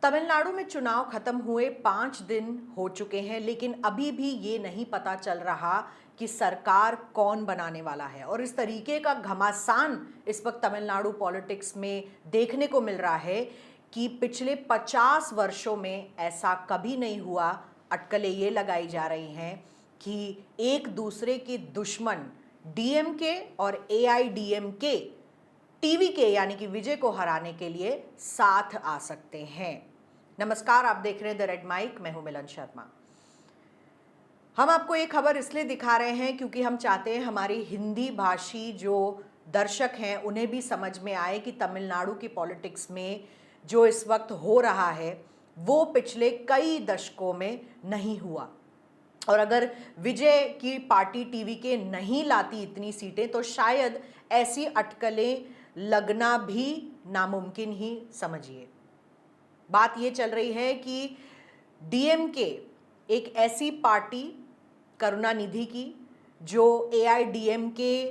तमिलनाडु में चुनाव खत्म हुए 5 दिन हो चुके हैं, लेकिन अभी भी ये नहीं पता चल रहा कि सरकार कौन बनाने वाला है। और इस तरीके का घमासान इस वक्त तमिलनाडु पॉलिटिक्स में देखने को मिल रहा है कि पिछले 50 वर्षों में ऐसा कभी नहीं हुआ। अटकलें ये लगाई जा रही हैं कि एक दूसरे के दुश्मन डीएमके और एआईडीएमके टीवीके यानी कि विजय को हराने के लिए साथ आ सकते हैं। नमस्कार, आप देख रहे हैं द रेड माइक, मैं हूं मिलन शर्मा। हम आपको ये खबर इसलिए दिखा रहे हैं क्योंकि हम चाहते हैं हमारी हिंदी भाषी जो दर्शक हैं उन्हें भी समझ में आए कि तमिलनाडु की पॉलिटिक्स में जो इस वक्त हो रहा है वो पिछले कई दशकों में नहीं हुआ। और अगर विजय की पार्टी टीवीके नहीं लाती इतनी सीटें तो शायद ऐसी अटकलें लगना भी नामुमकिन ही समझिए। बात ये चल रही है कि डीएमके एक ऐसी पार्टी करुणानिधि की जो एआईडीएमके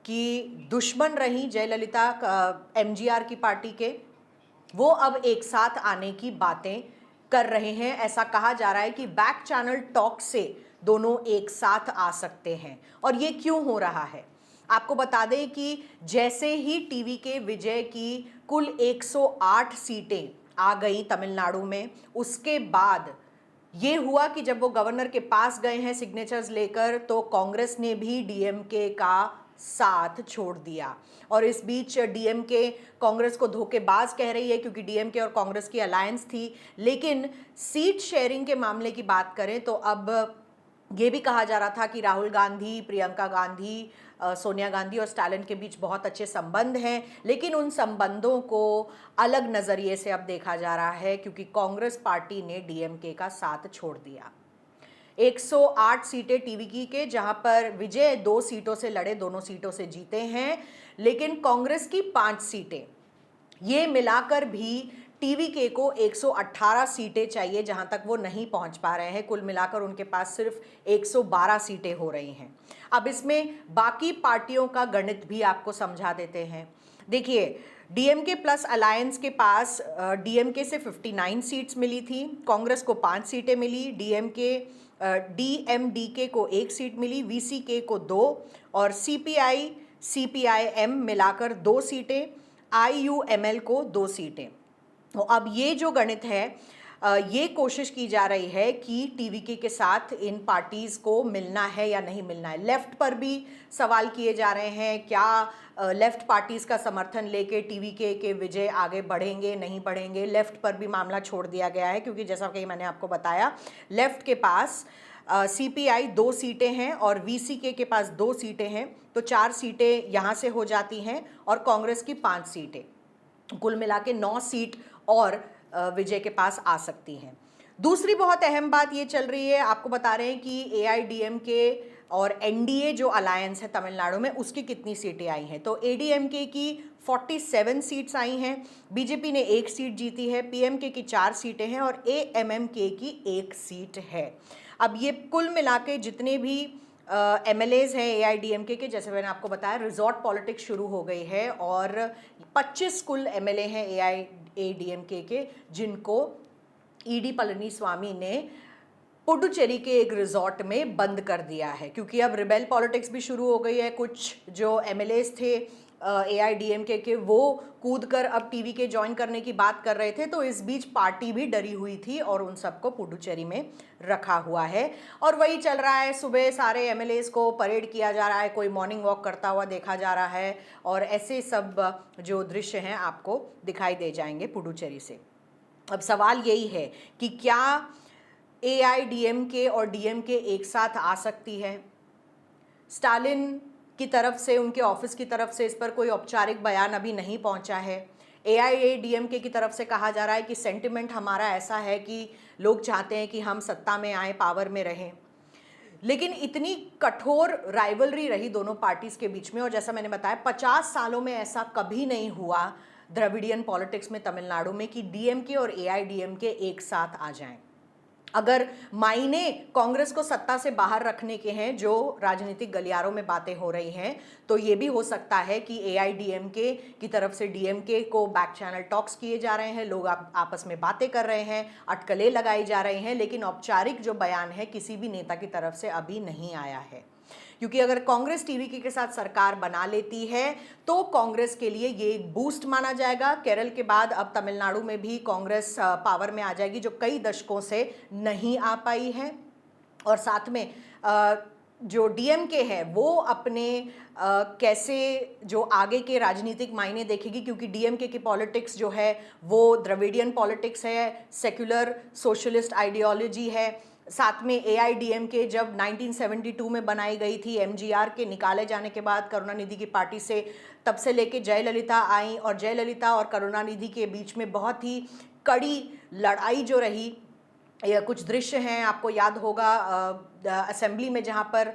की दुश्मन रही, जयललिता एमजीआर की पार्टी के, वो अब एक साथ आने की बातें कर रहे हैं। ऐसा कहा जा रहा है कि बैक चैनल टॉक से दोनों एक साथ आ सकते हैं। और ये क्यों हो रहा है आपको बता दें कि जैसे ही टीवीके विजय की कुल 108 सीटें आ गई तमिलनाडु में, उसके बाद ये हुआ कि जब वो गवर्नर के पास गए हैं सिग्नेचर्स लेकर तो कांग्रेस ने भी डीएमके का साथ छोड़ दिया। और इस बीच डीएमके कांग्रेस को धोखेबाज कह रही है क्योंकि डीएमके और कांग्रेस की अलायंस थी। लेकिन सीट शेयरिंग के मामले की बात करें तो अब ये भी कहा जा रहा था कि राहुल गांधी, प्रियंका गांधी, सोनिया गांधी और स्टालिन के बीच बहुत अच्छे संबंध हैं, लेकिन उन संबंधों को अलग नज़रिए से अब देखा जा रहा है क्योंकि कांग्रेस पार्टी ने डीएमके का साथ छोड़ दिया। 108 सीटें टीवीके के, जहां पर विजय 2 सीटों से लड़े, दोनों सीटों से जीते हैं, लेकिन कांग्रेस की 5 सीटें, ये मिलाकर भी टीवीके को 118 सीटें चाहिए, जहां तक वो नहीं पहुंच पा रहे हैं। कुल मिलाकर उनके पास सिर्फ 112 सीटें हो रही हैं। अब इसमें बाकी पार्टियों का गणित भी आपको समझा देते हैं। देखिए, डीएमके प्लस अलायंस के पास डीएमके से 59 सीट्स मिली थी, कांग्रेस को 5 सीटें मिली, डीएमडीके को 1 सीट मिली, वीसीके को 2 और सीपीआई सीपीआईएम मिलाकर 2 सीटें, आईयूएमएल को 2 सीटें। तो अब ये जो गणित है, ये कोशिश की जा रही है कि टीवीके के साथ इन पार्टीज़ को मिलना है या नहीं मिलना है। लेफ्ट पर भी सवाल किए जा रहे हैं, क्या लेफ्ट पार्टीज़ का समर्थन लेके टीवीके के विजय आगे बढ़ेंगे, नहीं बढ़ेंगे। लेफ्ट पर भी मामला छोड़ दिया गया है क्योंकि जैसा कि मैंने आपको बताया, लेफ्ट के पास सीपीआई 2 सीटें हैं और वीसीके के पास 2 सीटें हैं, तो 4 सीटें यहाँ से हो जाती हैं और कांग्रेस की 5 सीटें, कुल मिला के 9 सीट और विजय के पास आ सकती हैं। दूसरी बहुत अहम बात ये चल रही है, आपको बता रहे हैं कि एआईडीएमके और एनडीए जो अलायंस है तमिलनाडु में, उसकी कितनी सीटें आई हैं। तो एडीएमके की 47 सीट्स आई हैं, बीजेपी ने 1 सीट जीती है, पीएमके की 4 सीटें हैं और एएमएमके की 1 सीट है। अब ये कुल मिला के जितने भी एमएलएज हैं एआईडीएमके के, जैसे मैंने आपको बताया, रिजॉर्ट पॉलिटिक्स शुरू हो गई है और 25 कुल एमएलए हैं एआईडीएमके के, जिनको ईडी पलनीस्वामी ने पुडुचेरी के एक रिजॉर्ट में बंद कर दिया है क्योंकि अब रिबेल पॉलिटिक्स भी शुरू हो गई है। कुछ जो एमएलएज थे एआईडीएमके के, वो कूद कर अब टीवीके ज्वाइन करने की बात कर रहे थे, तो इस बीच पार्टी भी डरी हुई थी और उन सबको पुडुचेरी में रखा हुआ है। और वही चल रहा है, सुबह सारे एमएलएज को परेड किया जा रहा है, कोई मॉर्निंग वॉक करता हुआ देखा जा रहा है और ऐसे सब जो दृश्य हैं आपको दिखाई दे जाएंगे पुडुचेरी से। अब सवाल यही है कि क्या एआईडीएमके और डीएमके एक साथ आ सकती है। स्टालिन की तरफ से, उनके ऑफिस की तरफ से इस पर कोई औपचारिक बयान अभी नहीं पहुंचा है। एआईएडीएमके की तरफ से कहा जा रहा है कि सेंटिमेंट हमारा ऐसा है कि लोग चाहते हैं कि हम सत्ता में आए, पावर में रहें। लेकिन इतनी कठोर राइवलरी रही दोनों पार्टीज के बीच में, और जैसा मैंने बताया 50 सालों में ऐसा कभी नहीं हुआ द्रविडियन पॉलिटिक्स में तमिलनाडु में कि डीएमके और एआईडीएमके एक साथ आ जाएं। अगर मायने कांग्रेस को सत्ता से बाहर रखने के हैं, जो राजनीतिक गलियारों में बातें हो रही हैं, तो ये भी हो सकता है कि एआईडीएमके की तरफ से डीएमके को बैक चैनल टॉक्स किए जा रहे हैं, लोग आपस में बातें कर रहे हैं, अटकलें लगाई जा रही हैं, लेकिन औपचारिक जो बयान है किसी भी नेता की तरफ से अभी नहीं आया है। क्योंकि अगर कांग्रेस टीवीके के साथ सरकार बना लेती है तो कांग्रेस के लिए ये एक बूस्ट माना जाएगा। केरल के बाद अब तमिलनाडु में भी कांग्रेस पावर में आ जाएगी, जो कई दशकों से नहीं आ पाई है। और साथ में जो डीएमके है वो अपने कैसे जो आगे के राजनीतिक मायने देखेगी, क्योंकि डीएमके की पॉलिटिक्स जो है वो द्रविडियन पॉलिटिक्स है, सेक्युलर सोशलिस्ट आइडियोलॉजी है। साथ में एआईडीएमके जब 1972 में बनाई गई थी, एमजीआर के निकाले जाने के बाद करुणानिधि की पार्टी से, तब से लेके जयललिता आई और जयललिता और करुणानिधि के बीच में बहुत ही कड़ी लड़ाई जो रही। यह कुछ दृश्य हैं, आपको याद होगा असेंबली में जहां पर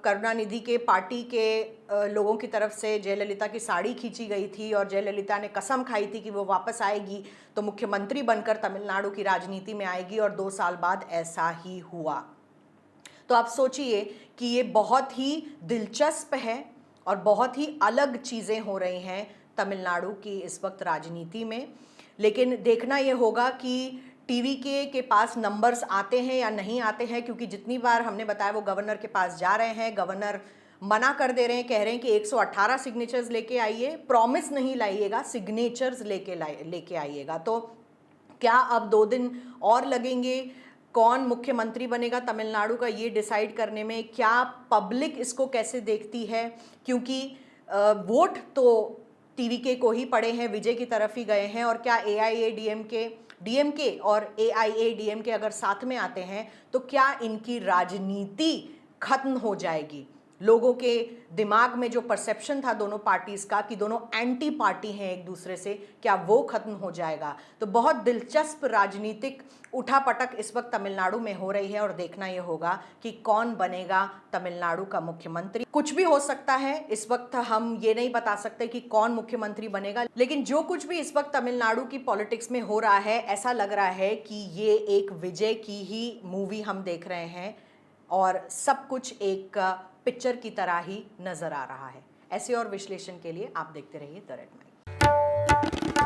करुणानिधि के पार्टी के लोगों की तरफ से जयललिता की साड़ी खींची गई थी और जयललिता ने कसम खाई थी कि वो वापस आएगी तो मुख्यमंत्री बनकर तमिलनाडु की राजनीति में आएगी, और 2 साल बाद ऐसा ही हुआ। तो आप सोचिए कि ये बहुत ही दिलचस्प है और बहुत ही अलग चीज़ें हो रही हैं तमिलनाडु की इस वक्त राजनीति में। लेकिन देखना ये होगा कि टीवीके के पास नंबर्स आते हैं या नहीं आते हैं, क्योंकि जितनी बार हमने बताया वो गवर्नर के पास जा रहे हैं, गवर्नर मना कर दे रहे हैं, कह रहे हैं कि 118 सिग्नेचर्स लेके आइए, प्रॉमिस नहीं लाइएगा, सिग्नेचर्स लेके आइएगा। तो क्या अब 2 दिन और लगेंगे? कौन मुख्यमंत्री बनेगा तमिलनाडु का ये डिसाइड करने में? क्या पब्लिक इसको कैसे देखती है? क्योंकि वोट तो टीवीके को ही पड़े हैं, विजय की तरफ ही गए हैं। और क्या डीएमके और एआईएडीएमके अगर साथ में आते हैं तो क्या इनकी राजनीति खत्म हो जाएगी? लोगों के दिमाग में जो परसेप्शन था दोनों पार्टीज का कि दोनों एंटी पार्टी हैं एक दूसरे से, क्या वो खत्म हो जाएगा? तो बहुत दिलचस्प राजनीतिक उठापटक इस वक्त तमिलनाडु में हो रही है और देखना ये होगा कि कौन बनेगा तमिलनाडु का मुख्यमंत्री। कुछ भी हो सकता है, इस वक्त हम ये नहीं बता सकते कि कौन मुख्यमंत्री बनेगा, लेकिन जो कुछ भी इस वक्त तमिलनाडु की पॉलिटिक्स में हो रहा है, ऐसा लग रहा है कि ये एक विजय की ही मूवी हम देख रहे हैं और सब कुछ एक पिक्चर की तरह ही नजर आ रहा है। ऐसे और विश्लेषण के लिए आप देखते रहिए द रेड माइक।